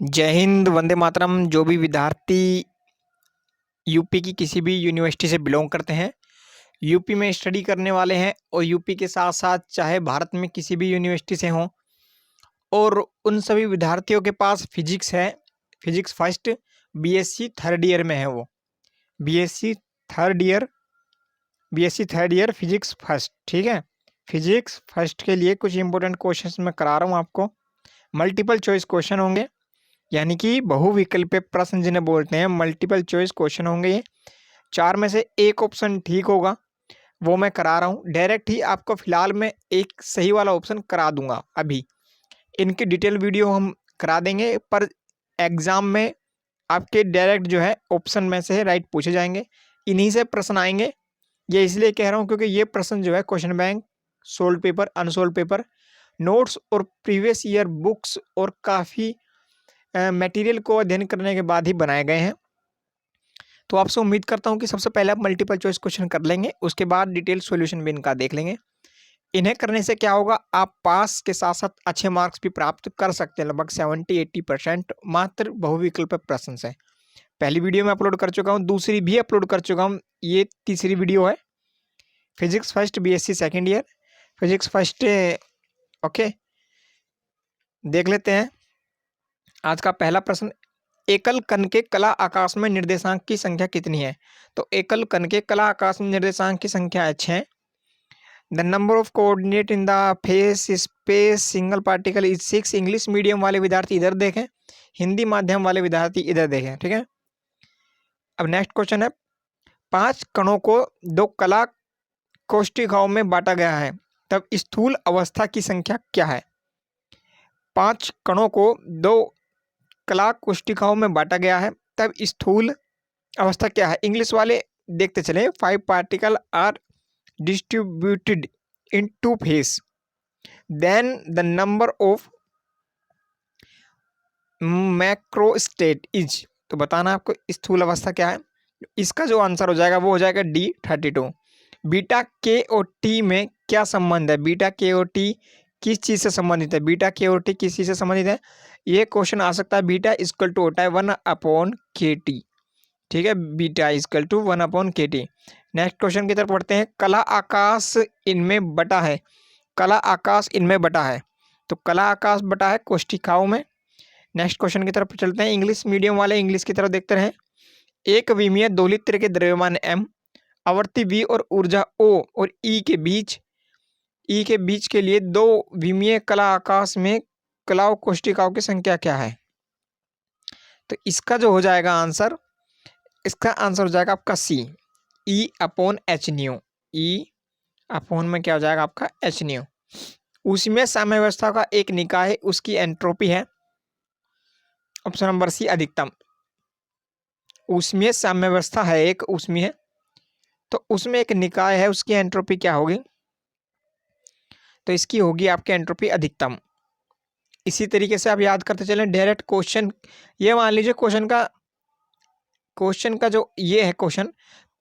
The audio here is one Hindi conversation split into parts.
जय हिंद, वंदे मातरम। जो भी विद्यार्थी यूपी की किसी भी यूनिवर्सिटी से बिलोंग करते हैं, यूपी में स्टडी करने वाले हैं और यूपी के साथ साथ चाहे भारत में किसी भी यूनिवर्सिटी से हों, और उन सभी विद्यार्थियों के पास फिजिक्स है, physics first, BSc third year में है वो, BSc third year, BSc third year physics first. ठीक है, फिजिक्स फर्स्ट के लिए कुछ इंपॉर्टेंट क्वेश्चंस मैं करा रहा हूँ आपको। मल्टीपल चॉइस क्वेश्चन होंगे, यानी कि बहुविकल्पीय प्रश्न जिन्हें बोलते हैं, मल्टीपल चॉइस क्वेश्चन होंगे। ये चार में से एक ऑप्शन ठीक होगा, वो मैं करा रहा हूँ। डायरेक्ट ही आपको फिलहाल मैं एक सही वाला ऑप्शन करा दूंगा। अभी इनकी डिटेल वीडियो हम करा देंगे, पर एग्जाम में आपके डायरेक्ट जो है ऑप्शन में से राइट पूछे जाएंगे, इन्हीं से प्रश्न आएंगे। ये इसलिए कह रहा हूँ क्योंकि ये प्रश्न जो है question bank, solve paper, unsolved paper, notes और प्रीवियस ईयर बुक्स और काफ़ी मटेरियल को अध्ययन करने के बाद ही बनाए गए हैं। तो आपसे उम्मीद करता हूं कि सबसे पहले आप मल्टीपल चॉइस क्वेश्चन कर लेंगे, उसके बाद डिटेल सॉल्यूशन भी इनका देख लेंगे। इन्हें करने से क्या होगा, आप पास के साथ साथ अच्छे मार्क्स भी प्राप्त कर सकते हैं, लगभग 70-80% मात्र बहुविकल्प प्रश्न से। पहली वीडियो में अपलोड कर चुका हूँ, दूसरी भी अपलोड कर चुका हूँ, ये तीसरी वीडियो है। Physics first BSc second year, physics first. Okay, देख लेते हैं आज का पहला प्रश्न। एकल कण के कला आकाश में निर्देशांक की संख्या कितनी है? तो एकल कण के कला आकाश में निर्देशांक की संख्या है 6। The number of coordinate in the face space single particle is 6। English medium वाले विद्यार्थी इधर देखें, हिंदी माध्यम वाले विद्यार्थी इधर देखें। ठीक है, अब नेक्स्ट क्वेश्चन है, 5 कणों को 2 कला कोष्ठिकाओं में बांटा गया है, तब स्थूल अवस्था की संख्या क्या है? 5 कणों को 2 कला कोष्ठिकाओं में बांटा गया है, तब स्थूल अवस्था क्या है? इंग्लिश वाले देखते चले। 5 particle are distributed in 2 phase, then the number of macrostate is. तो बताना आपको स्थूल अवस्था क्या है। इसका जो आंसर हो जाएगा वो हो जाएगा D32। बीटा के और टी में क्या संबंध है? बीटा के और टी किस चीज से संबंधित है? बीटा के और टी किस चीज से संबंधित है? ये क्वेश्चन आ सकता है। बीटा इक्वल टू होता है 1/KT। ठीक है, beta equal to 1/KT। Next question की तरफ पढ़ते हैं। कला आकाश इनमें बटा है, कला आकाश इनमें बटा है, तो कला आकाश बटा है कोष्ठिकाओं में। नेक्स्ट क्वेश्चन की तरफ चलते हैं। इंग्लिश मीडियम वाले इंग्लिश की तरफ देखते रहे। एक विमीय दोलित्र के द्रव्यमान M, आवर्ती V और ऊर्जा O और E के बीच के लिए 2 विमीय कला आकाश में कलाओं कोष्ठिकाओं की संख्या क्या है? तो इसका जो हो जाएगा आंसर, इसका आंसर हो जाएगा आपका C, E/h/न्यू। E/, में क्या हो जाएगा आपका h/न्यू। उसमें साम्य व्यवस्था का एक निकाय है, उसकी एंट्रोपी है ऑप्शन नंबर C, अधिकतम। उसमें साम्य व्यवस्था है एक, उसमें है, तो उसमें एक निकाय है, उसकी एंट्रोपी क्या होगी? तो इसकी होगी आपकी एंट्रोपी अधिकतम। इसी तरीके से आप याद करते चलें डायरेक्ट क्वेश्चन। ये मान लीजिए क्वेश्चन का जो ये है क्वेश्चन,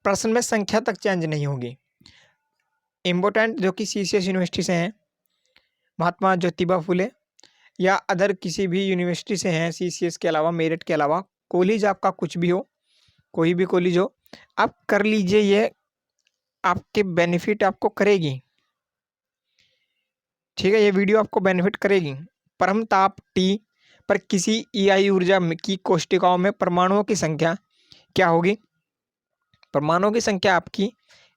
प्रश्न में संख्या तक चेंज नहीं होगी। इम्पोर्टेंट जो कि सीसीएस यूनिवर्सिटी से हैं, महात्मा ज्योतिबा फुले, या अदर किसी भी यूनिवर्सिटी से हैं सीसीएस के अलावा, मेरिट के अलावा, कॉलेज आपका कुछ भी हो, कोई भी कॉलेज हो, आप कर लीजिए। ये आपके बेनिफिट आपको करेगी। ठीक है, ये वीडियो आपको बेनिफिट करेगी। परम ताप T पर किसी EI ऊर्जा की कोष्ठिकाओं में परमाणुओं की संख्या क्या होगी? परमाणुओं की संख्या आपकी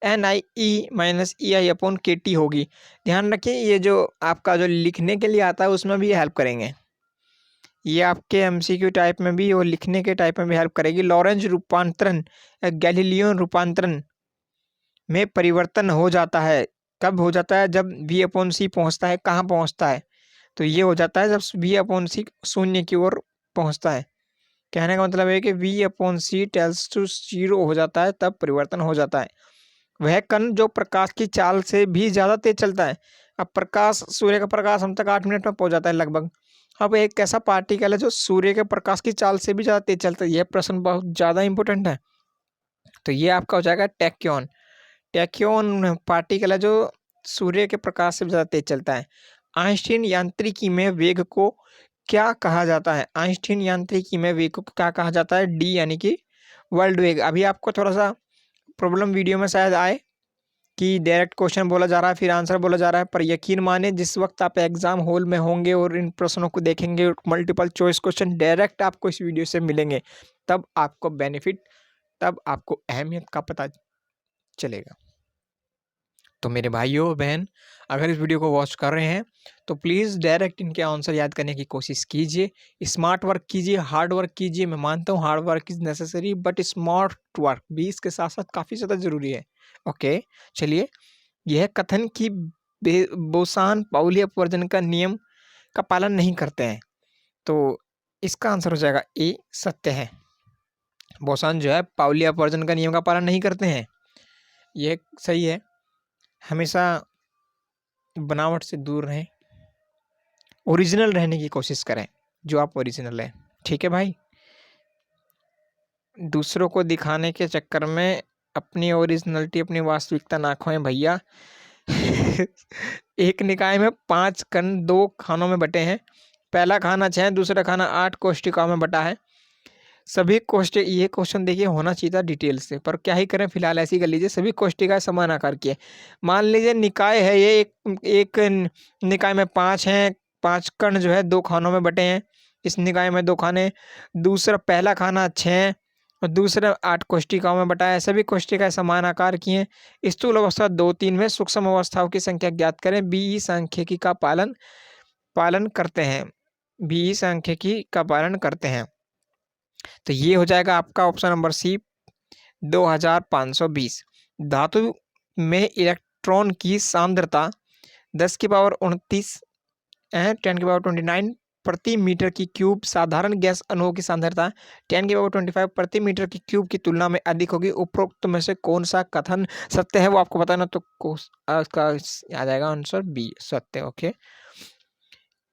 NiE-EI/KT होगी। ध्यान रखिए, ये जो आपका जो लिखने के लिए आता है उसमें भी हेल्प करेंगे, ये आपके MCQ टाइप में भी और लिखने के टाइप में भी हेल्प करेगी। लॉरेंज रूपांतरण, गैलीलियो रूपांतरण में परिवर्तन हो जाता है, कब हो जाता है? जब V/C पहुंचता है। कहाँ पहुंचता है? तो ये हो जाता है जब V/C शून्य की ओर पहुंचता है। कहने का मतलब है कि V/C टेल्स टू 0 हो जाता है, तब परिवर्तन हो जाता है। वह कण जो प्रकाश की चाल से भी ज़्यादा तेज चलता है। अब प्रकाश, सूर्य का प्रकाश हम तक 8 मिनट में पहुंच जाता है लगभग। अब एक कैसा पार्टिकल है जो सूर्य के प्रकाश की चाल से भी ज़्यादा तेज चलता है? यह प्रश्न बहुत ज़्यादा इंपॉर्टेंट है। तो ये आपका हो जाएगा टैक्योन। टैक्योन पार्टिकल है जो सूर्य के प्रकाश से ज़्यादा तेज चलता है। आइंस्टीन यांत्रिकी में वेग को क्या कहा जाता है? आइंस्टीन यांत्रिकी में वेग को क्या कहा जाता है? डी यानी कि वर्ल्ड वेग। अभी आपको थोड़ा सा प्रॉब्लम वीडियो में शायद आए कि डायरेक्ट क्वेश्चन बोला जा रहा है फिर आंसर बोला जा रहा है, पर यकीन माने जिस वक्त आप एग्जाम हॉल में होंगे और इन प्रश्नों को देखेंगे, मल्टीपल चॉइस क्वेश्चन डायरेक्ट आपको इस वीडियो से मिलेंगे, तब आपको बेनिफिट, तब आपको अहमियत का पता चलेगा। तो मेरे भाइयों बहन, अगर इस वीडियो को वॉच कर रहे हैं तो प्लीज़ डायरेक्ट इनके आंसर याद करने की कोशिश कीजिए, स्मार्ट वर्क कीजिए, हार्ड वर्क कीजिए। मैं मानता हूँ hard work is necessary, but smart work भी इसके साथ साथ काफ़ी ज़्यादा ज़रूरी है। ओके, चलिए, यह कथन कि बोसान पाउली अपवर्जन का नियम का पालन नहीं करते हैं, तो इसका आंसर हो जाएगा ए, सत्य है। बोसान जो है पाउली अपवर्जन का नियम का पालन नहीं करते हैं, यह सही है। हमेशा बनावट से दूर रहें, ओरिजिनल रहने की कोशिश करें, जो आप ओरिजिनल हैं। ठीक है भाई, दूसरों को दिखाने के चक्कर में अपनी ओरिजिनलिटी, अपनी वास्तविकता ना खोएं भैया। एक निकाय में 5 कण 2 खानों में बटे हैं। पहला खाना 6, दूसरा खाना 8 कोष्टिकाओं में बटा है। सभी कोष्टिक, ये क्वेश्चन देखिए होना चाहिए था डिटेल से, पर क्या ही करें, फिलहाल ऐसे ही कर लीजिए। सभी कोष्टिकाएं समान आकार की है। मान लीजिए निकाय है ये, एक निकाय में 5 हैं, 5 कण जो है 2 खानों में बटे हैं। इस निकाय में 2 खाने, दूसरा पहला खाना 6 और दूसरा 8 कोष्टिकाओं में बटा है। सभी कोष्टिकाएं समान आकार की हैं। स्थूल अवस्था 2-3 में सूक्ष्म अवस्थाओं की संख्या ज्ञात करें। बीई सांख्यिकी का पालन करते हैं। बीई सांख्यिकी का पालन करते हैं। तो ये हो जाएगा आपका ऑप्शन नंबर सी, 2520। धातु में इलेक्ट्रॉन की सांद्रता 10⁻29 10⁻29 प्रति मीटर की क्यूब, साधारण गैस अणुओं की सांद्रता 10⁻25 प्रति मीटर की क्यूब की तुलना में अधिक होगी। उपरोक्त में से कौन सा कथन सत्य है वो आपको बताना, तो उसका आ जाएगा आंसर बी, सत्य। ओके,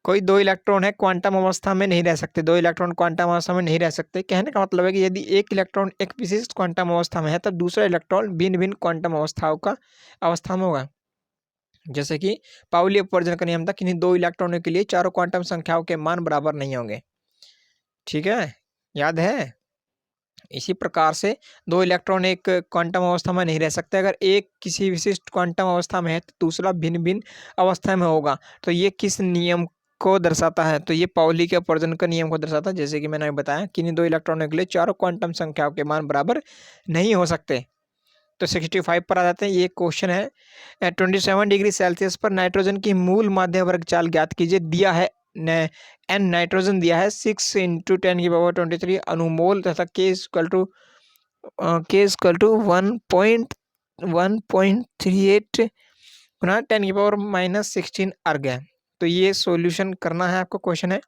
कोई 2 इलेक्ट्रॉन है क्वांटम अवस्था में नहीं रह सकते। 2 इलेक्ट्रॉन क्वांटम अवस्था में नहीं रह सकते, कहने का मतलब है कि यदि एक इलेक्ट्रॉन एक विशिष्ट क्वांटम अवस्था में है तब दूसरा इलेक्ट्रॉन भिन्न भिन्न क्वांटम अवस्था में होगा। जैसे कि पाउली अपवर्जन का नियम था, किन्हीं 2 इलेक्ट्रॉनों के लिए चारों क्वांटम संख्याओं के मान बराबर नहीं होंगे। ठीक है, याद है। इसी प्रकार से 2 इलेक्ट्रॉन एक क्वांटम अवस्था में नहीं रह सकते। अगर एक किसी विशिष्ट क्वांटम अवस्था में है तो दूसरा भिन्न भिन्न अवस्था में होगा। तो ये किस नियम को दर्शाता है? तो ये पाउली के अपवर्जन का नियम को दर्शाता है। जैसे कि मैंने बताया, किन्हीं 2 इलेक्ट्रॉनों के लिए चारों क्वांटम संख्याओं के मान बराबर नहीं हो सकते। तो 65 पर आ जाते हैं। ये क्वेश्चन है, 27 डिग्री सेल्सियस पर नाइट्रोजन की मूल माध्यवर्ग चाल ज्ञात कीजिए। दिया है एन नाइट्रोजन दिया है 6 × 10⁻23 अनुमोल तथा के इक्वल टू 1.38 गुना 10⁻−16 अर्ग है। तो ये सॉल्यूशन करना है आपको, क्वेश्चन है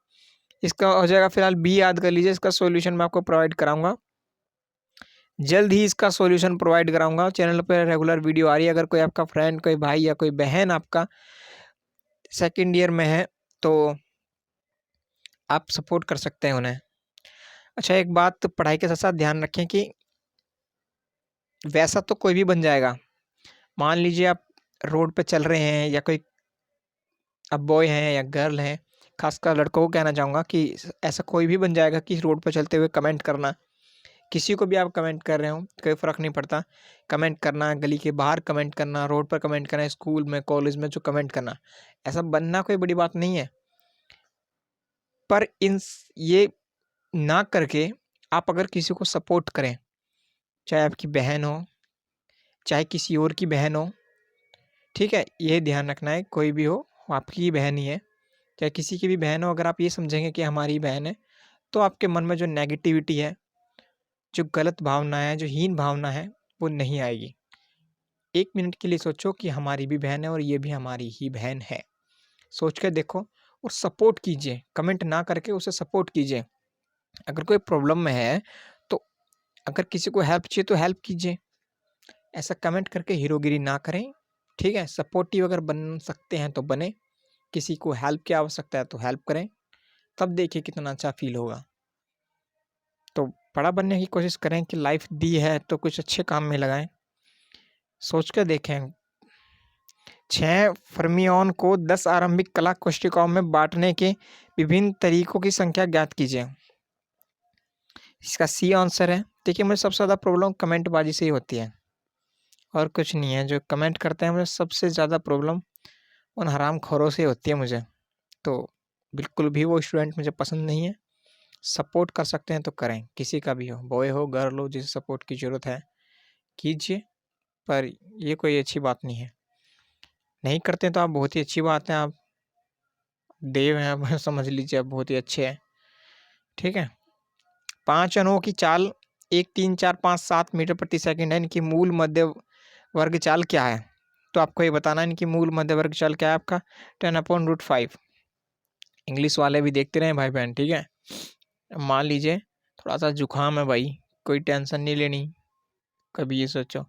इसका हो जाएगा। फिलहाल बी याद कर लीजिए, इसका सॉल्यूशन मैं आपको प्रोवाइड कराऊंगा, जल्द ही इसका सॉल्यूशन प्रोवाइड कराऊंगा। चैनल पर रेगुलर वीडियो आ रही है। अगर कोई आपका फ्रेंड, कोई भाई या कोई बहन आपका सेकंड ईयर में है तो आप सपोर्ट कर सकते हैं उन्हें। अच्छा, एक बात पढ़ाई के साथ साथ ध्यान रखें कि वैसा तो कोई भी बन जाएगा। मान लीजिए आप रोड पे चल रहे हैं, या कोई अब बॉय हैं या गर्ल हैं, खासकर लड़कों को कहना चाहूँगा कि ऐसा कोई भी बन जाएगा कि रोड पर चलते हुए कमेंट करना। किसी को भी आप कमेंट कर रहे हो, कोई फ़र्क नहीं पड़ता। कमेंट करना, गली के बाहर कमेंट करना, रोड पर कमेंट करना, स्कूल में, कॉलेज में जो कमेंट करना, ऐसा बनना कोई बड़ी बात नहीं है। पर ये ना करके आप अगर किसी को सपोर्ट करें, चाहे आपकी बहन हो, चाहे किसी और की बहन हो, ठीक है, ये ध्यान रखना है, कोई भी हो आपकी ही बहन ही है, चाहे किसी की भी बहन हो, अगर आप ये समझेंगे कि हमारी बहन है, तो आपके मन में जो नेगेटिविटी है, जो गलत भावना है, जो हीन भावना है, वो नहीं आएगी। 1 मिनट के लिए सोचो कि हमारी भी बहन है और ये भी हमारी ही बहन है। सोच कर देखो और सपोर्ट कीजिए, कमेंट ना करके उसे सपोर्ट कीजिए। अगर कोई प्रॉब्लम में है तो अगर किसी को हेल्प चाहिए तो हेल्प कीजिए। ऐसा कमेंट करके हीरोगिरी ना करें, ठीक है। सपोर्टिव अगर बन सकते हैं तो बने, किसी को हेल्प की आवश्यकता है तो हेल्प करें, तब देखिए कितना अच्छा फील होगा। तो बड़ा बनने की कोशिश करें कि लाइफ दी है तो कुछ अच्छे काम में लगाएं। सोच कर देखें, 6 फर्मियोन को 10 आरंभिक कला कोशिकाओं में बांटने के विभिन्न तरीकों की संख्या ज्ञात कीजिए। इसका सी आंसर है। देखिए, मुझे सबसे ज़्यादा प्रॉब्लम कमेंटबाजी से ही होती है और कुछ नहीं है। जो कमेंट करते हैं मुझे सबसे ज़्यादा प्रॉब्लम उन हरामखोरों से होती है मुझे। तो बिल्कुल भी वो स्टूडेंट मुझे पसंद नहीं है। सपोर्ट कर सकते हैं तो करें, किसी का भी हो, बॉय हो गर्ल हो, जिसे सपोर्ट की ज़रूरत है कीजिए, पर ये कोई अच्छी बात नहीं है। नहीं करते तो आप बहुत ही अच्छी बात है, आप देव हैं, आप समझ लीजिए, आप बहुत ही अच्छे हैं। ठीक है। 5 अणुओं की चाल 1, 3, 4, 5, 7 मीटर प्रति सेकंड है। इनकी मूल मध्य वर्ग चाल क्या है? तो आपको ये बताना है इनकी मूल मध्य वर्ग चाल क्या है आपका 10/√5। इंग्लिश वाले भी देखते रहे भाई बहन, ठीक है। मान लीजिए थोड़ा सा जुकाम है भाई, कोई टेंशन नहीं लेनी। कभी ये सोचो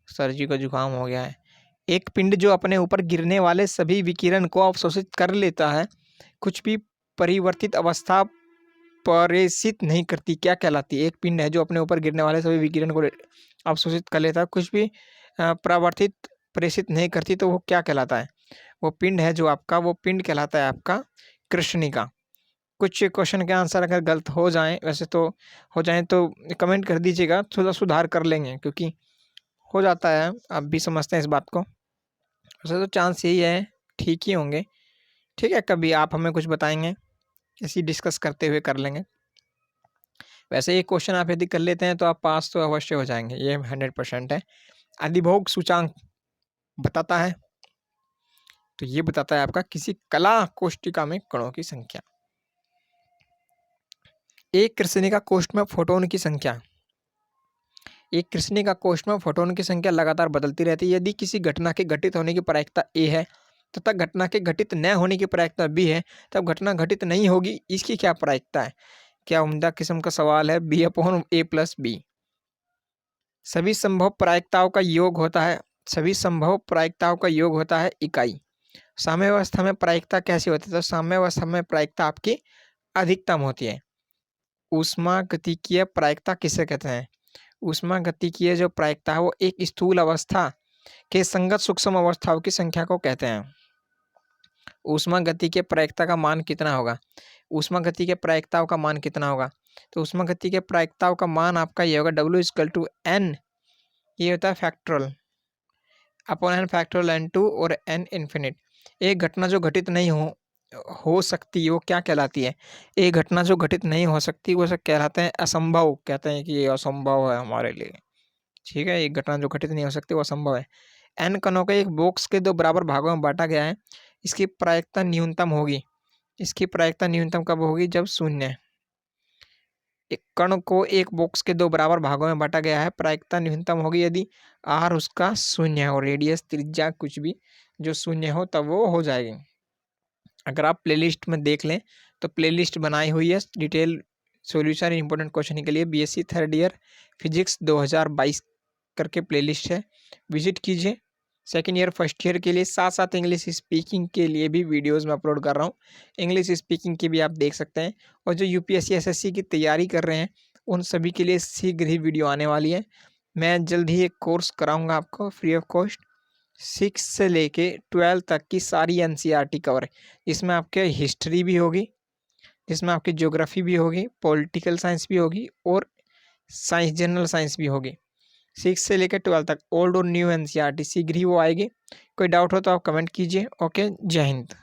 सर जी को जुकाम हो गया है। एक पिंड जो अपने ऊपर गिरने वाले सभी विकिरण को अवशोषित कर लेता है, कुछ भी परिवर्तित अवस्था प्रेषित नहीं करती, क्या कहलाती है? एक पिंड है जो अपने ऊपर गिरने वाले सभी विकिरण को अवशोषित कर लेता है, कुछ भी परावर्तित प्रेषित नहीं करती, तो वो क्या कहलाता है? वो पिंड है जो आपका, वो पिंड कहलाता है आपका कृष्णिका। कुछ क्वेश्चन के आंसर अगर गलत हो जाएं, वैसे तो हो जाएं तो कमेंट कर दीजिएगा, थोड़ा सुधार कर लेंगे, क्योंकि हो जाता है, आप भी समझते हैं इस बात को। वैसे तो चांस यही है ठीक ही होंगे। ठीक है, कभी आप हमें कुछ बताएंगे, इसी डिस्कस करते हुए कर लेंगे। वैसे एक क्वेश्चन आप यदि कर लेते हैं तो आप पास तो अवश्य हो जाएंगे, ये 100% है। अधिभोग सूचांक बताता है, तो ये बताता है आपका किसी कला कोष्टिका में कणों की संख्या। एक कृष्णिका कोष्ठ में फोटोन की संख्या, एक कृष्णिका कोष्ठ में फोटोन की संख्या लगातार बदलती रहती है। यदि किसी घटना के घटित होने की प्रायिकता ए है तथा घटना के घटित न होने की प्रायिकता बी है, तब घटना घटित नहीं होगी, इसकी क्या प्रायिकता है? क्या उम्दा किस्म का सवाल है। B/A+B। सभी संभव प्रायिकताओं का योग होता है, सभी संभव प्रायिकताओं का योग होता है इकाई। साम्यावस्था में प्रायिकता कैसी होती है? तो साम्यावस्था में प्रायिकता आपकी अधिकतम होती है। ऊष्मागतिकीय प्रायिकता किसे कहते हैं? ऊष्मागतिकीय जो प्रायिकता है वो एक स्थूल अवस्था के संगत सूक्ष्म अवस्थाओं की संख्या को कहते हैं। ऊष्मागतिकीय प्रायिकता का मान कितना होगा? ऊष्मागतिकीय प्रायिकताओं का मान कितना होगा? तो ऊष्मागतिकीय प्रायिकताओं का मान आपका ये होगा W=N, ये होता है factorial upon N factorial N2 और N इन्फिनिट। एक घटना जो घटित नहीं हो सकती वो क्या कहलाती है? एक घटना जो घटित नहीं हो सकती वो सब कहलाते हैं असंभव, कहते हैं कि ये असंभव है हमारे लिए। ठीक है, एक घटना जो घटित नहीं हो सकती वो असंभव है। N कणों को एक बॉक्स के 2 बराबर भागों में बांटा गया है, इसकी प्रायिकता न्यूनतम होगी। इसकी प्रायिकता न्यूनतम कब होगी? जब शून्य। एक कण को एक बॉक्स के 2 बराबर भागों में बांटा गया है, प्रायिकता न्यूनतम होगी यदि r उसका शून्य हो, रेडियस त्रिज्या कुछ भी जो शून्य हो तब वो हो जाएगी। अगर आप प्लेलिस्ट में देख लें तो प्लेलिस्ट बनाई हुई है डिटेल सॉल्यूशन इंपॉर्टेंट क्वेश्चन के लिए, BSc थर्ड ईयर फिजिक्स 2022 करके प्लेलिस्ट है, विजिट कीजिए। सेकेंड ईयर फर्स्ट ईयर के लिए, साथ साथ इंग्लिश स्पीकिंग के लिए भी वीडियोस में अपलोड कर रहा हूँ, इंग्लिश स्पीकिंग की भी आप देख सकते हैं। और जो UPSC SSC की तैयारी कर रहे हैं उन सभी के लिए शीघ्र ही वीडियो आने वाली है। मैं जल्द ही एक कोर्स कराऊंगा आपको फ्री ऑफ कॉस्ट, 6 से लेके 12 तक की सारी NCERT कवर, इसमें आपके हिस्ट्री भी होगी, जिसमें आपकी ज्योग्राफी भी होगी, पॉलिटिकल साइंस भी होगी और साइंस जनरल साइंस भी होगी। 6 से लेकर 12 तक ओल्ड और न्यू NCERT शीघ्र ही वो आएगी। कोई डाउट हो तो आप कमेंट कीजिए। ओके, जय हिंद।